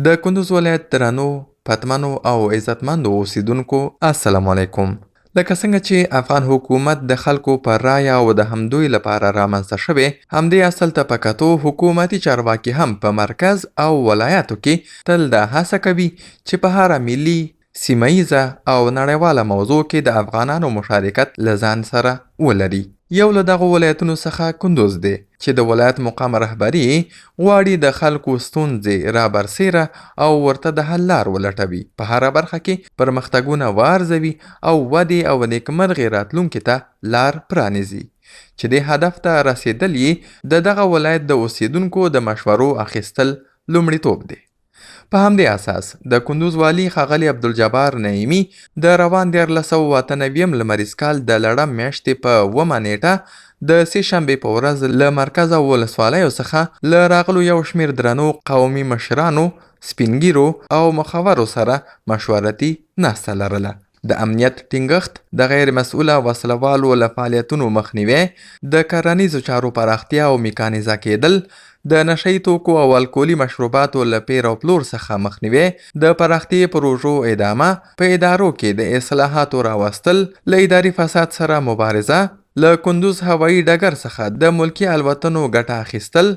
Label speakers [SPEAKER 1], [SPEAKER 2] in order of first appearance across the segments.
[SPEAKER 1] د کندوز ولایت درنو پتمنو او عزتمندو اوسیدونکو السلام علیکم. لکه څنګه چې افغان حکومت د خلکو پر رایه او د همدوی لپاره رامنځته شوی، همدې اصل ته په کتو حکومتي چارواکي هم په مرکز او ولایاتو کې تل دا هڅه کوي چې په هره ملي، سیمه ییزه او نړیواله موضوع کې د افغانانو مشارکت له ځان سره ولري. یو له دغه ولایتونو څخه کندوز دی چې د ولایت مقام رهبري غواړي د خلکو ستونزې رابرسیره او ورته د حل لار ولټوي، په هره برخه کې پرمختګونه وارزوي او ودې او نیکمرغې راتلونکي ته لار پرانیزي، چې د هدف ته رسیدل یې د دغه ولایت د اوسیدونکو د مشورو اخیستل لومړیتوب دی. په همدې اساس د کندوز والي ښاغلي عبدالجبار نعیمي د روان 1498 لمریز کال د لړم میاشتې په اومه نیټه د سې شنبې په ورځ له مرکز او ولسوالیو څخه له راغلو یو شمېر درنو قومي مشرانو، سپینګیرو او مخورو سره مشورتي ناسته لرله. د امنیت ټینګښت، د غیر مسؤله وسلوالو له فعالیتونو مخنیوی، د کرنیزو چارو پراختیا او میکانیزه کېدل، د نشهیي توکو او الکولي مشروباتو له پیر او پلور څخه مخنیوی، د پراختیايي پروژو ادامه، په ادارو کې د اصلاحاتو راوستل، له اداري فساد سره مبارزه، له کندوز هوایي ډګر څخه د ملکي الوتنو ګټه اخیستل،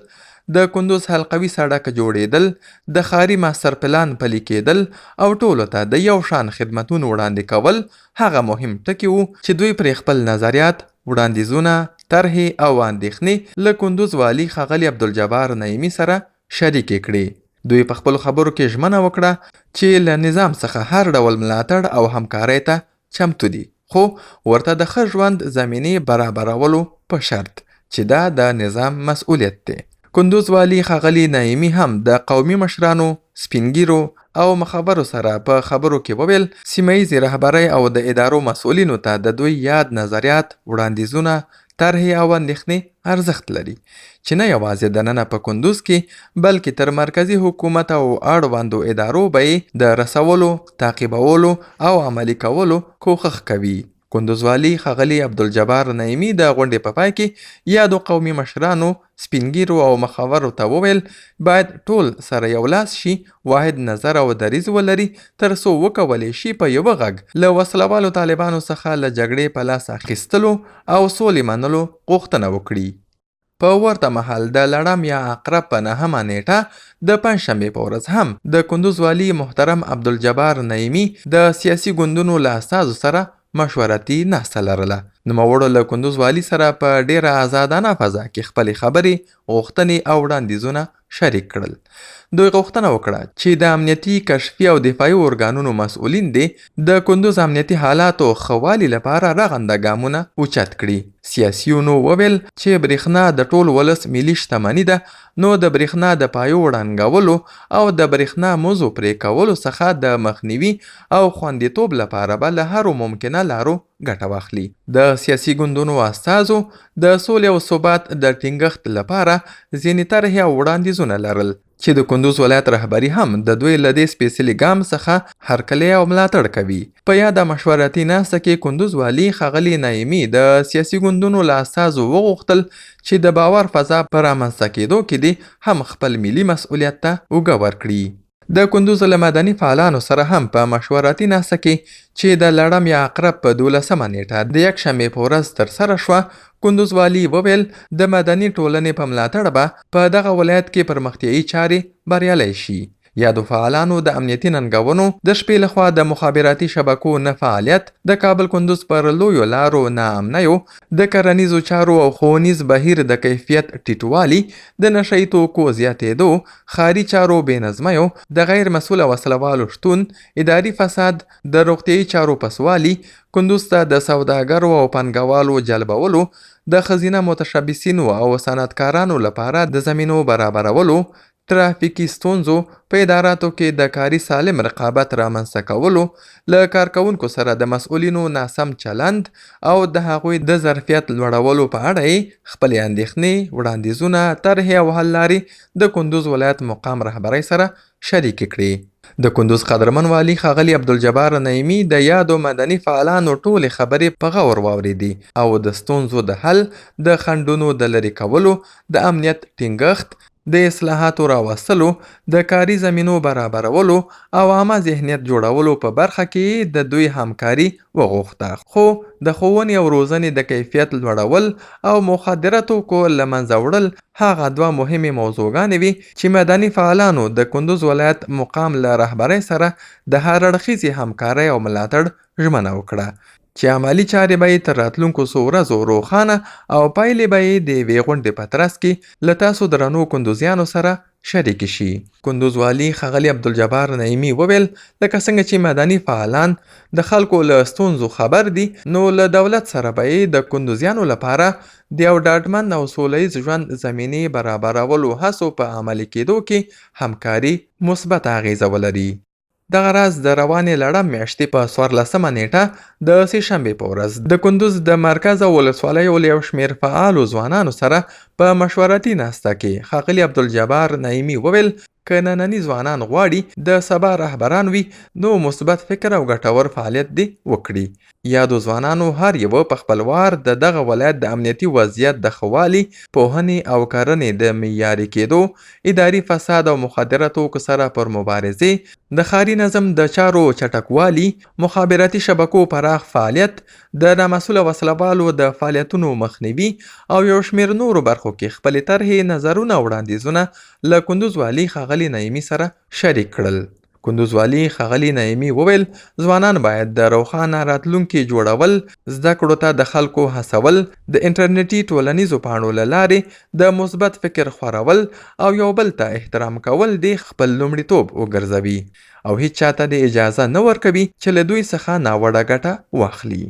[SPEAKER 1] د کندوز حلقوي سړک جوړېدل، د ښاري ماستر پلان پلي کېدل او ټولو ته د یو شان خدمتونو وړاندې کول هغه مهم ټکي وو چې دوی پرې خپل نظریات، وړاندیزونه، طرحې او اندېښنې له کندوز والي ښاغلي عبدالجبار نعیمي سره شریکې کړې. دوی په خپلو خبرو کې ژمنه وکړه چې له نظام څخه هر ډول ملاتړ او همکارۍ ته چمتو دي، خو ورته د ښه ژوند زمینې برابرولو په شرط چې دا د نظام مسؤلیت دی. کندوز والي ښاغلي نعیمي هم د قومي مشرانو، سپینګیرو او مخبرو سره په خبرو کې وویل سیمه ییزې رهبرۍ او د ادارو مسؤلینو ته د دوی یاد نظریات، وړاندیزونه، طرحې او اندېښنې ارزښت لري، چې نه یوازې دننه په کندوز کې بلکې تر مرکزي حکومت او اړوندو ادارو به یې د رسولو، تعقیبولو او عملي کولو کوښښ کوي. کندوز والي ښاغلي عبدالجبار نعیمي د غونډې په پای کې یادو قومي مشرانو، سپینګیرو او مخورو ته وویل باید ټول سره یو لاس شي، واحد نظر او دریځ ولري، تر څو وکولی شي په یوه غږ له وسلوالو طالبانو څخه له جګړې په لاس اخیستلو او سولې منلو غوښتنه وکړي. په ورته مهال د لړم یا عقرب په 9مه نیټه د پنجشنبې په ورځ هم د کندوز والي محترم عبدالجبار نعیمي د سیاسي ګوندونو له استازو سره مشورتي ناسته لرله. نوموړو له کندوز والي سره په ډیره آزادانه فضا کې خپلې خبرې، غوښتنې او وړاندیزونه شریک کړل. دوی غوښتنه وکړه چې د امنیتي، کشفي او دفاعي ارګانونو مسؤلین دې د کندوز امنیتي حالاتو ښه والي لپاره رغنده ګامونه اوچت کړي. سیاسیونو وویل چې برېښنا د ټول ولس ملي شتمني ده، نو د برېښنا د پایو وړاندګولو او د برېښنا مزو پرې کولو څخه د مخنیوي او خوندیتوب لپاره به له هرو ممکنه لارو ګټه واخلي. د سیاسي ګوندونو استازو د سولې او ثبات د ټینګښت لپاره ځینې طرحې او وړاندیزونه لرل چې د کندوز ولایت رهبري هم د دوی له دې سپېڅلي ګام څخه هرکلی او ملاتړ کوي. په یاده مشورتي ناسته کې کندوز والي ښاغلي نعیمي د سیاسي ګوندونو له استازو وغوښتل چې د باور فضا په رامنځته کېدو کې دې هم خپل ملي مسؤلیت ته اوږه ورکړي. د کندوز له مدني فعالانو سره هم په مشورتي ناسته کې چې د لړم یا عقرب په 12مه نیټه د یکشنبې په ورځ ترسره شوه، کندوز والي وویل د مدني ټولنې په ملاتړ به په دغه ولایت کې پرمختیایي چارې بریالۍ شي. یادو فعالانو د امنیتي ننګونو، د شپې لخوا د مخابراتي شبکو نه فعالیت، د کابل کندوز پر لویو لارو ناامنیو، د کرنیزو چارو او ښوونیز بهیر د کیفیت ټیټوالي، د نشهیي توکو زیاتېدو، ښاري چارو بېنظمیو، د غیر مسؤله وسلوالو شتون، اداري فساد، د روغتیایي چارو پسوالي، کندوز ته د سوداګرو او پانګوالو جلبولو، د ښځینه متشبثینو او صنعتکارانو لپاره د زمینو برابرولو، ترافیکي ستونزو، په اداراتو کې د کاري سالم رقابت رامنځته کولو، له کارکوونکو سره د مسؤلینو ناسم چلند او د هغوی د ظرفیت لوړولو په اړه یې خپلې اندېښنې، وړاندیزونه، طرحې او حل لارې د کندوز ولایت مقام رهبرۍ سره شریکې کړې. د کندوز قدرمن والي ښاغلي عبدالجبار نعیمي د یادو مدني فعالانو ټولې خبرې په غور واورېدې او د ستونزو د حل، د خنډونو د لرې کولو، د امنیت ټینګښت، د اصلاحاتو راوستلو، د کاري زمینو برابرولو او عامه ذهنیت جوړولو په برخه کې د دوی همکاري وغوښته. خو د ښوونې او روزنې د کیفیت لوړول او مخدره توکو له منځه وړل هغه دوه مهمې موضوعګانې وي چې مدني فعالانو د کندوز ولایت مقام له رهبرۍ سره د هر اړخیزې همکارۍ او ملاتړ ژمنه وکړه چې عملي چارې به یې تر راتلونکو څو ورځو روښانه او پایلې به یې د یوې غونډې په ترڅ کې له تاسو درنو کندوزیانو سره شریک شي. کندوز والي ښاغلي عبدالجبار نعیمي وویل لکه څنګه چې مدني فعالان د خلکو له ستونزو خبر دي، نو له دولت سره به یې د کندوزیانو لپاره د یو ډاډمن او سوله ییز ژوند زمینې برابرولو هڅو په عملي کېدو کې همکاري مثبته اغیزه ولري. دغه راز د روانې لړم میاشتې په 14مه نیټه د سې شنبې په ورځ د کندوز د مرکز او ولسوالیو له یو شمېر فعالو ځوانانو سره په مشورتي ناسته کې ښاغلي عبدالجبار نعیمي وویل که ننني ځوانان غواړي د سبا رهبران وي نو مثبت فکر او ګټور فعالیت دې وکړي. یادو ځوانانو هر یوه په خپل وار د دغه ولایت د امنیتي وضعیت د ښه والي، پوهنې او کرنې د معیاري کېدو، اداري فساد او مخدره توکو سره پر مبارزې، د ښاري نظم د چارو چټکوالي، مخابراتي شبکو پراخ فعالیت، د نامسؤله وسلوالو د فعالیتونو مخنیوي او یو شمېر نورو برخو کې خپلې طرحې، نظرونه او وړاندیزونه له کندوز والي ښاغلي نعیمي سره شریک کړل. کندوز والي ښاغلي نعیمي وویل ځوانان باید د روښانه راتلونکي جوړول، زده کړو ته د خلکو هڅول، د انټرنیټي ټولنیزو پاڼو له لارې د مثبت فکر خورول او یو بل ته احترام کول د خپل لومړیتوب وګرځوي او هیڅ چاته د اجازه نه ورکوي چې له دوی څخه ناوړه ګټه واخلي.